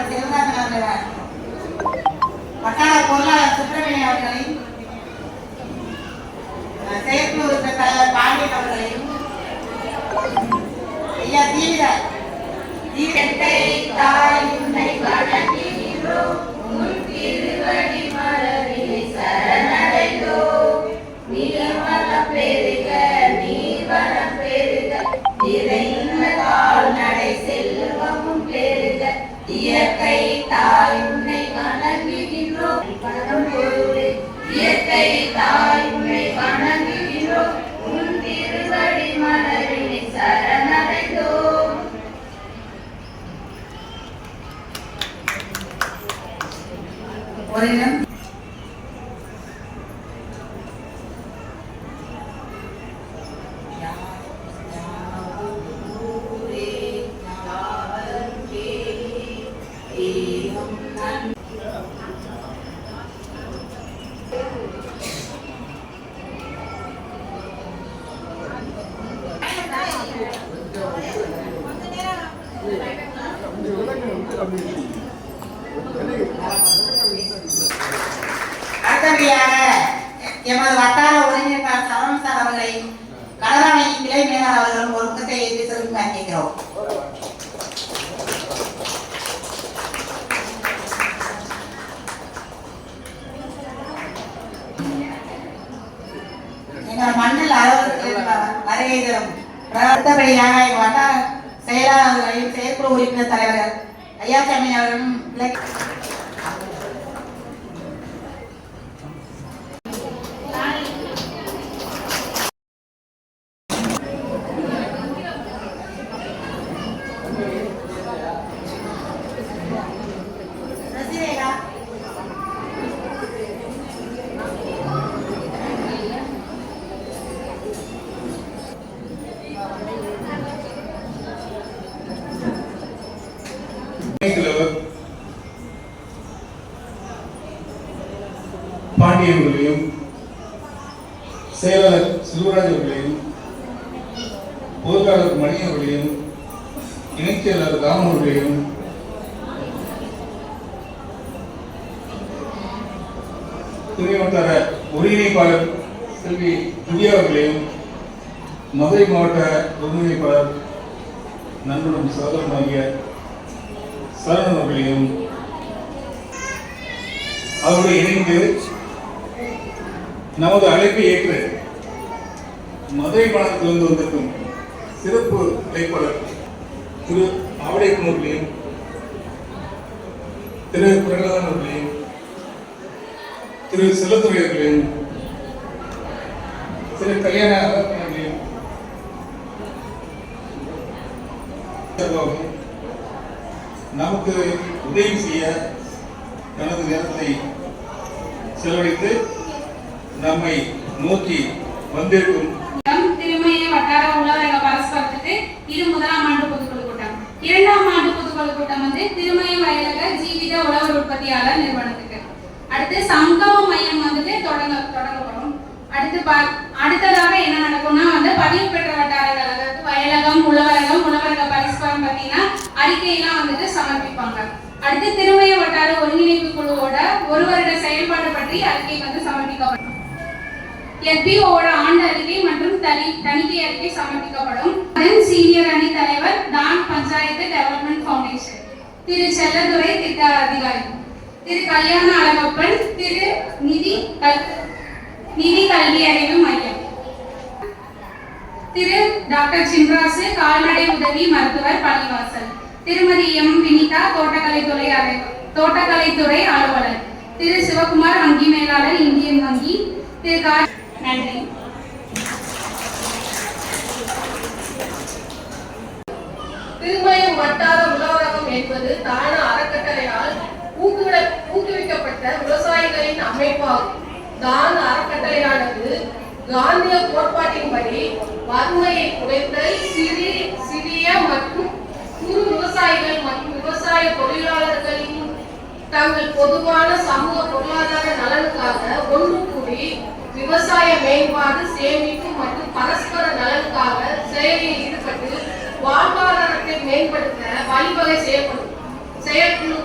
தலைவர் சிவகாந்தன் அவர்களை, வட்டார பொருளாளர் சுப்பிரமணியன் அவர்களையும், செயற்குழு உறுப்பினர் தலைவர் பாண்டியன் அவர்களையும், ஐயா தீவிர இயற்கை தாய் உன்னை வணங்குகின்றோம், இயற்கை தாய் உன்னை வணங்குகின்றோம், உன் திருவடி மலரினை சரணடைந்தோம். ஒரு இடம் அடுத்தபடியாக எமது வட்டார ஒருங்கிணைப்பாளர் சரவணன் சார் அவர்களை கடலாணை கிளை மேலாளர் அவர்களும் ஒரு முகத்தை ஏற்றி செலுத்தி கேட்கிறோம். எங்கள் மண்ணில் வருகை தரும் அடுத்தபடியாக வட்டார செயலாளர் அவர்களையும் செயற்குழு உறுப்பினர் தலைவர்கள் ஐயாசாமி அவர்களும் பாண்டியன் அவர்களையும், செயலாளர் செல்வராஜ் அவர்களையும், பொருளாளர் மணி அவர்களையும், இணைச் செயலாளர் ராமன் அவர்களையும், துணை வட்டார ஒருங்கிணைப்பாளர் செல்வி துரியா அவர்களையும், மதுரை மாவட்ட ஒருங்கிணைப்பாளர் நண்பனும் சகோதரனாகிய சரணன் அவர்களையும், அவருடன் இணைந்து நமது அழைப்பை ஏற்று மதுரை மாநிலத்திலிருந்து வந்திருக்கும் சிறப்பு அழைப்பாளர் திரு ஆவடைக்குன் அவர்களையும், திரு பிரகலாதன் அவர்களையும், திரு செல்லத்துறை அவர்களையும், திரு கல்யாண அவர்களையும் நமக்கு உதவி செய்ய தனது நேரத்தை செலவழித்து நம்மை நோக்கி வந்திருக்கும் திருமய வட்டார உளவரக பரஸ்பரத்துக்கு இது 1ஆம் ஆண்டு பொதுக்குழு கூட்டம். 2ஆம் ஆண்டு பொதுக்குழு கூட்டம் திருமய வயலக ஜீவித உழவர் உற்பத்தியாளர் நிறுவனத்துக்கு. அடுத்து சங்கம மையம் தொடங்கப்படும். அடுத்ததாக என்ன நடக்கும்னா பதிவு பெற்ற வட்டாரங்கள், அதாவது வயலகம், உழவரக பரஸ்பரம் பத்தினா அறிக்கையெல்லாம் சமர்ப்பிப்பாங்க. அடுத்து திருமய வட்டார ஒருங்கிணைப்பு குழுவோட ஒரு வருட செயல்பாடு பற்றி அறிக்கை சமர்ப்பிக்கப்படும். FBOட ஆண்டு அறிக்கை மற்றும் தணிக்கை அறிக்கை சமர்ப்பிக்கப்படும். சீனியர் அணி தலைவர் தான் பஞ்சாயத்து டெவலப்மெண்ட் ஃபவுண்டேஷன் திரு செல்லதுரை திட்ட அதிகாரி, திரு கல்யாண அழகப்பன், திரு நிதி கல்வி அறிவு மையம், திரு டாக்டர் சின்ராசு கால்நடை உதவி மருத்துவர் பள்ளிவாசல், திருமதி எம் வினிதா தோட்டக்கலைத்துறை அலுவலர், திரு சிவகுமார் வங்கி மேலாளர் இந்தியன் வங்கி, திரு நன்றி. திருமயம் வட்டார உழவரகம் என்பது தான அறக்கட்டளையால் ஊக்குவிக்கப்பட்ட விவசாயிகளின் அமைப்பாகும். தான அறக்கட்டளையானது காந்திய கோட்பாட்டின்படி வறுமையை குறைந்த சிறிய மற்றும் குறு விவசாயிகள் மற்றும் விவசாய தொழிலாளர்களின் தங்கள் பொதுவான சமூக பொருளாதார நலனுக்காக ஒன்று கூடி விவசாய மேம்பாடு, சேமிப்பு மற்றும் பரஸ்பர நலனுக்காக செயலில் ஈடுபட்டு வாழ்வாதாரத்தை மேம்படுத்த வழிவகை செய்யப்படும். செயற்குழு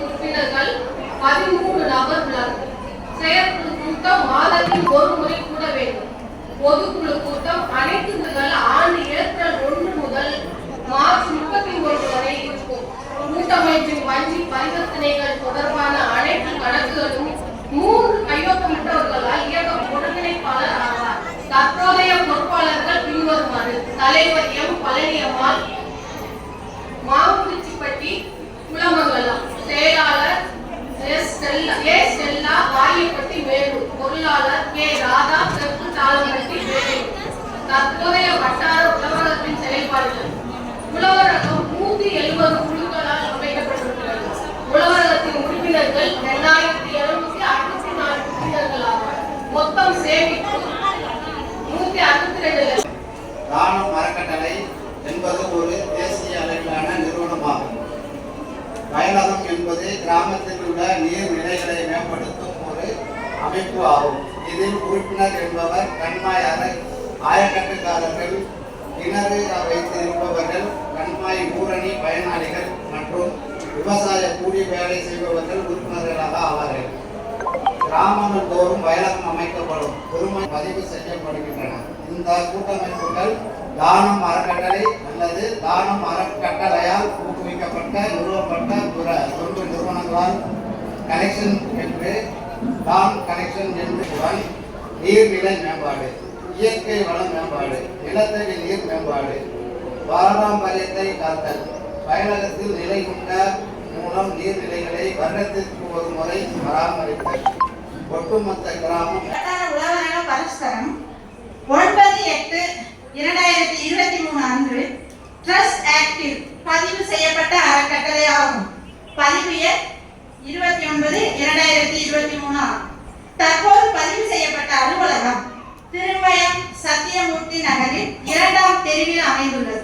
தலைவர் எம் பழனியம்மாள், மாங்குறிச்சிப்பட்டி குலமங்கலம், செயலாளர் ஸ்டெல்லா வாரியப்பட்டி வேலூர், பொருளாளர் கே ராதா தெற்கு தாளம்பட்டி வேலூர். தற்போதைய வட்டார உழவரகத்தின் செயல்பாடுகள். உழவரகம் 170 குழுக்களால் அமைக்கப்பட்டிருக்கிறது. உழவரகத்தின் உறுப்பினர்கள் 2764 உறுப்பினர்கள் ஆவார். மொத்தம் சேமிப்பு 162. தானம் அறக்கட்டளை என்பது ஒரு தேசிய அளவிலான நிறுவனமாகும். வயலகம் என்பது கிராமத்தில் உள்ள நீர்நிலைகளை மேம்படுத்தும் ஒரு அமைப்பு ஆகும். இதில் உறுப்பினர் என்பவர் கண்மாய் ஆயக்கட்டுக்காரர்கள், கிணறு வைத்து இருப்பவர்கள், கண்மாய் ஊரணி பயனாளிகள் மற்றும் விவசாய கூலி வேலை செய்பவர்கள் உறுப்பினர்களாக ஆவார்கள். கிராமங்கள் தோறும் வயலகம் அமைக்கப்படும், பெருமை பதிவு செய்யப்படுகின்றன. இந்த கூட்டமைப்புகள் தானம் அறக்கட்டளை அல்லது தானம் அறக்கட்டளையால் ஊக்குவிக்கப்பட்ட நிறுவப்பட்ட பிற தொண்டு நிறுவனங்களால் கனெக்ஷன் என்று நீர்நிலை மேம்பாடு, இயற்கை வள மேம்பாடு, நிலத்தடி நீர் மேம்பாடு, பாரம்பரியத்தை காத்தல், வயலகத்தில் நிலை கொண்ட மூலம் நீர்நிலைகளை வருடத்திற்கு ஒரு முறை பராமரித்தல். ஒட்டுமொத்த கிராமம் உழவரக பரஸ்பரம் 9/8/2023 அன்று ட்ரஸ்ட் ஆக்டில் பதிவு செய்யப்பட்ட அறக்கட்டளை ஆகும். பதிவு எண் 29/2023 ஆகும். தற்போது பதிவு செய்யப்பட்ட அலுவலகம் திருமயம் சத்தியமூர்த்தி நகரில் 2ஆம் தெருவில் அமைந்துள்ளது.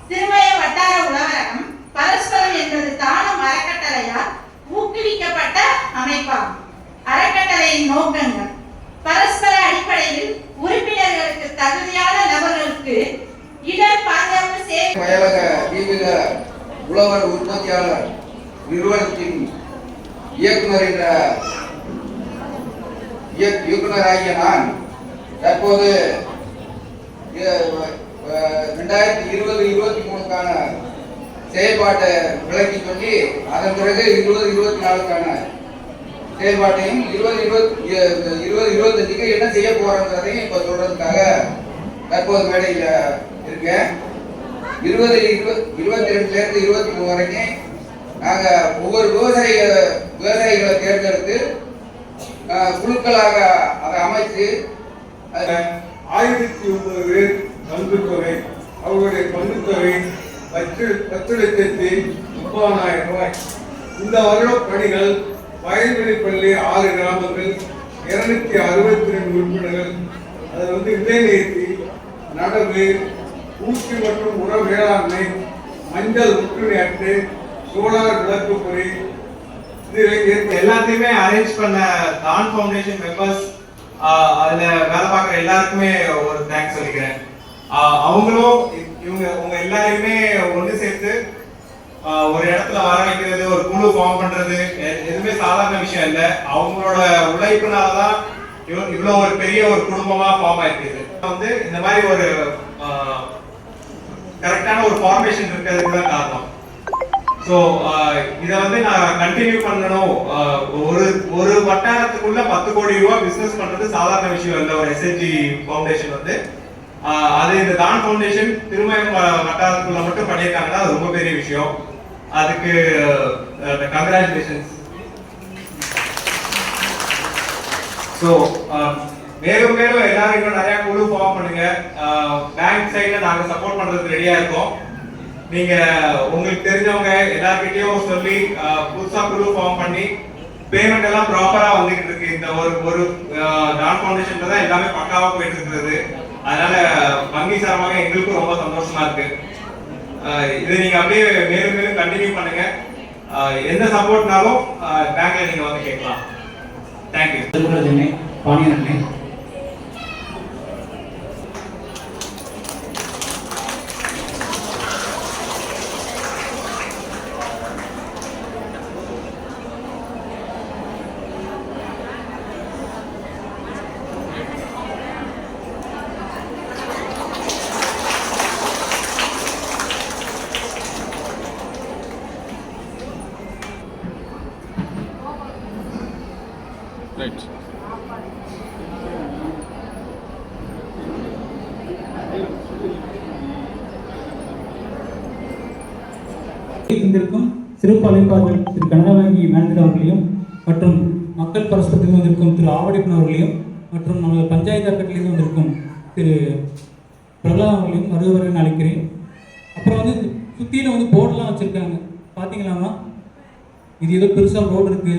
திருமயம் வட்டார உழவரகம் பரஸ்பரம் என்பது தானம் அறக்கட்டளையால் ஊக்குவிக்கப்பட்ட அமைப்பாகும். அறக்கட்டளையின் நோக்கங்கள்: பரஸ்பர அடிப்படையில் உறுப்பினர்களுக்கு தகுதியான நபர்களுக்கு இடர் பாதுகாப்பு சேவை. வயலக தீவிர உழவர் உற்பத்தியாளர் நிறுவனத்தின் இயக்குநராகிய நான் தற்போது 2020-23க்கான செயல்பாட்டை விளக்கி சொல்லி அதன் பிறகு 2024க்கான செயல்பாட்டையும் 2025க்கு என்ன செய்ய போறோங்கிறதையும் இப்ப சொல்றதுக்காக தற்போது மேடையில் இருக்கேன். 2022ல இருந்து 23 வரைக்கும் நாங்க ஒவ்வொரு விவசாயிகளை தேர்ந்தெடுத்து குழுக்களாக அதை அமைத்து 1009 பேர் பங்குத்தொகை, அவர்களுடைய பங்குத்தொகை 10,30,30,000 ரூபாய். இந்த வருட பணிகள் வயல்வெளிப்பள்ளி 6 கிராமங்கள், 262 உறுப்பினர்கள். அது விதைநீர்த்தி, நடவு, ஊசி மற்றும் உர வேளாண்மை, மஞ்சள் முற்றுகை அட்டை, சோலார் விளக்கு பொறி, எல்லாத்தையுமே அரேஞ்ச் பண்ண தான் ஃபவுண்டேஷன் மெம்பர்ஸ், அதுல வேலை பார்க்குற எல்லாருக்குமே ஒரு தேங்க்ஸ் சொல்லிக்கிறேன். அவங்களும் உங்க எல்லாரையுமே ஒன்று சேர்த்து ஒரு இடத்துல வர வைக்கிறது, ஒரு குழு ஃபார்ம் பண்றது எதுவுமே சாதாரண விஷயம் இல்லை. அவங்களோட உழைப்புனாலதான் இவ்வளவு ஒரு பெரிய ஒரு குடும்பமா ஃபார்ம் ஆயிருக்குது. இந்த மாதிரி ஒரு கரெக்டான ஒரு ஃபார்மேஷன் இருக்கிறது கூட காரணம். ஸோ இதை நான் கண்டினியூ பண்ணணும். ஒரு வட்டாரத்துக்குள்ள 10 கோடி ரூபாய் பிசினஸ் பண்றது சாதாரண விஷயம் இல்லை. ஒரு எஸ்என்ஜி ஃபவுண்டேஷன் அது இந்த தான் ஃபவுண்டேஷன் திருமயம் வட்டாரத்துக்குள்ள மட்டும் பண்ணியிருக்காங்கன்னா அது ரொம்ப பெரிய விஷயம். அதுக்கு கங்க்ராச்சுலேஷன்ஸ். ஸோ மேலும் மேலும் எல்லாரும் இன்னும் நிறைய குழு ஃபார்ம் பண்ணுங்க. பேங்க் சைட்ல நாங்க சப்போர்ட் பண்றதுக்கு ரெடியா இருக்கோம். நீங்க உங்களுக்கு தெரிஞ்சவங்க எல்லார்கிட்டயும் சொல்லி புதுசா குழு ஃபார்ம் பண்ணி பேமெண்ட் எல்லாம் ப்ராப்பரா வந்துகிட்டு இருக்கு. இந்த ஒரு நான் ஃபவுண்டேஷன்ல தான் எல்லாமே பக்காவா போயிட்டு இருக்கிறது. அதனால வங்கி சார்பாக எங்களுக்கும் ரொம்ப சந்தோஷமா இருக்கு. இதை நீங்க அப்படியே மேலும் மேலும் கண்டினியூ பண்ணுங்க. எந்த சப்போர்ட்னாலும் பேங்க்ல நீங்க கேட்கலாம். தேங்க்யூ. பாண்டியன் ரைட். இருந்திருக்கும் சிறப்பு அழைப்பாளர்கள் திரு கனரா வங்கி மேனேஜர் அவர்களையும் மற்றும் மக்கள் பரஸ்பரத்தில் வந்திருக்கும் திரு ஆவடிப்பன் அவர்களையும் மற்றும் நமது பஞ்சாயத்து அக்கட்டிலிருந்து வந்திருக்கும் திரு பிரகலாத் அவர்களையும் வருவரை அழைக்கிறேன். அப்புறம் வந்து சுற்றியில் வந்து போர்டெலாம் வச்சுருக்காங்க பார்த்தீங்களாமா? இது ஏதோ பெருசாக ரோடு இருக்குது.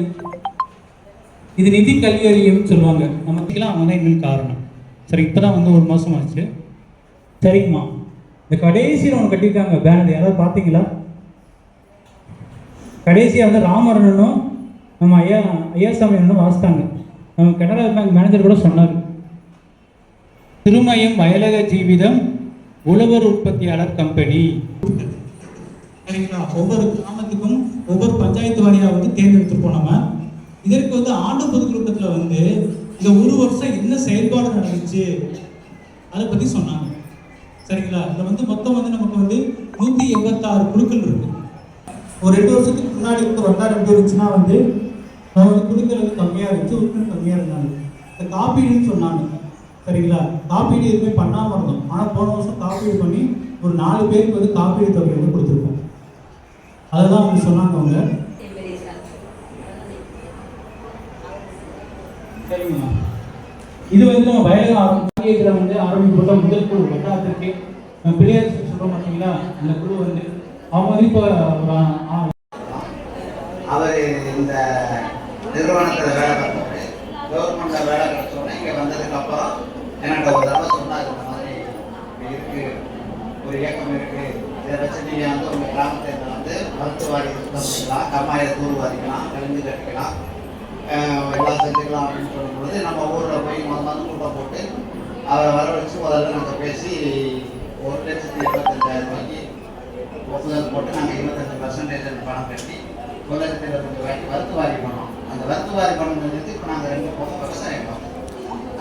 இது நிதி கல்வி அறியும் சொல்லுவாங்க. நமக்குலாம் அவங்க தான் எங்களுக்கு காரணம். சரி, இப்போ தான் வந்து 1 மாதம் ஆச்சு. சரிங்கம்மா, இந்த கடைசியில் ஒன்று கட்டியிருக்காங்க பேனர், யாராவது பார்த்தீங்களா? கடைசியாக வந்து ராமரனும் நம்ம ஐயாசாமி அண்ணனும் வாசித்தாங்க. நம்ம கனரா பேங்க் மேனேஜர் கூட சொன்னார். திருமயம் வயலக ஜீவிதம் உழவர் உற்பத்தியாளர் கம்பெனி. சரிங்களா? ஒவ்வொரு கிராமத்துக்கும் ஒவ்வொரு பஞ்சாயத்து வாரியாக வந்து தேர்ந்தெடுத்துருப்போம் நம்ம. இதற்கு வந்து ஆண்டு பொதுக்கூட்டத்தில் வந்து இந்த 1 வருஷம் என்ன செயல்பாடு நடந்துச்சு அதை பற்றி சொன்னாங்க. சரிங்களா? இதில் வந்து மொத்தம் வந்து நமக்கு வந்து 186 குழுக்கள் இருக்கு. ஒரு 2 வருஷத்துக்கு முன்னாடி வந்து வட்டாரம் எப்படி இருந்துச்சுன்னா வந்து நம்ம வந்து குழுக்கள் வந்து கம்மியாக இருந்துச்சு, உறுப்பினர் கம்மியாக இருந்தாங்க. இந்த காப்பீடுன்னு சொன்னாங்க. சரிங்களா? காப்பீடு எதுவுமே பண்ணாமல் இருந்தோம். ஆனால் போன வருஷம் காப்பீடு பண்ணி ஒரு 4 பேருக்கு வந்து காப்பீடு தொகை வந்து கொடுத்துருக்கோம். அதுதான் அவங்க சொன்னாங்க அவங்க. சரிங்களா? இது வந்து நம்ம வயலில் வந்து ஆரம்பிக்கப்பட்ட முதல் குழு வட்டாரத்திற்கு பிள்ளையார் சொல்கிறோம் பார்த்தீங்களா? அந்த குழு வந்து அவங்க வந்து இப்போ அவர் இந்த நிறுவனத்தில் வேலை பார்த்தாரு. கவர்மெண்ட்டில் வேலை கிடைச்சோடனே இங்கே வந்ததுக்கப்புறம் என்கிட்ட ஒரு தடவை சொன்னார், இந்த மாதிரி இருக்குது, ஒரு இயக்கம் இருக்குது, இதை வச்சு நீங்கள் வந்து உங்கள் கிராமத்தில் வந்து மருத்துவாரி சுத்தம் செய்யலாம், கம்மாயை தூர்வாரிக்கலாம், கழிஞ்சு கட்டிக்கலாம், எல்லாம் செஞ்சுக்கலாம் அப்படின்னு சொல்லும்பொழுது நம்ம ஊரில் போய் முதல்ல கூட்டம் போட்டு அவரை வர வச்சு முதல்ல நாங்கள் பேசி 1,75,000 ரூபாய்க்கு ஒப்புதல் போட்டு நாங்கள் 25% பணம் கட்டி 1,25,000 ரூபாய்க்கு வருத்துவாரி பண்ணோம். அந்த வருத்துவாரி பணம் செஞ்சு இப்போ நாங்கள் 2 பக்கம் விவசாயம் பண்ணோம்.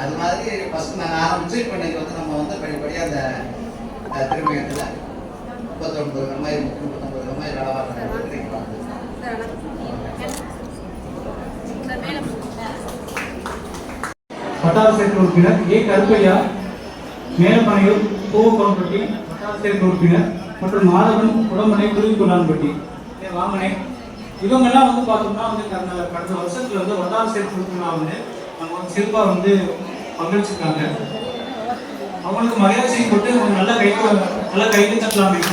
அது மாதிரி ஃபஸ்ட்டு நாங்கள் ஆரம்பித்து இப்போ இன்றைக்கி வந்து நம்ம வந்து படிப்படியாக அந்த திருமயத்தில் 39 கம்மாய் 39 கம்மாய் வேலை பார்க்குறோம். வட்டார சேர்க்கை உறுப்பினர் ஏ கருப்பையா, மேலமனையூர் பூவக்கோன்பட்டி வட்டார சேர்க்கை உறுப்பினர் மற்றும் மாதவன் உடம்பனை குருவிக்குள்ளான்பட்டி வாமனை. இவங்கெல்லாம் வந்து பார்த்தோம்னா வந்து கடந்த வருஷத்துல வந்து வட்டார சேர்க்கை உறுப்பினர் வந்து நம்ம வந்து சிறப்பாக வந்து பங்களிச்சிருக்காங்க. அவங்களுக்கு மரியாதை போட்டு நல்ல கைது தட்டலாமே.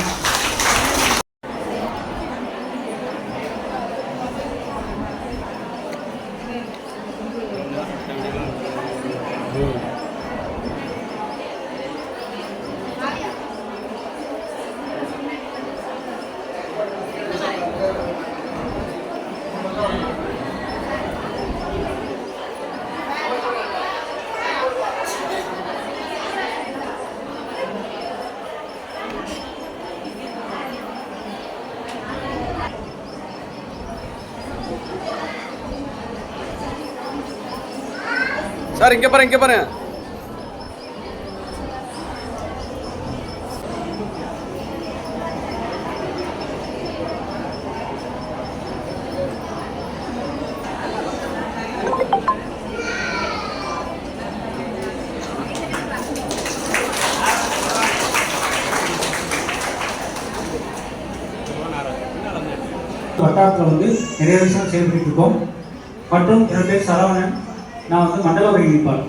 சார் இங்கே பாருங்க. வட்டாரத்தில் வந்து நிறைய விஷயம் செயல்பட்டு இருக்கோம். மற்றும் என்னோட பேர் சரவணன். நான் வந்து மண்டல ஒருங்கிணைப்பாளர்.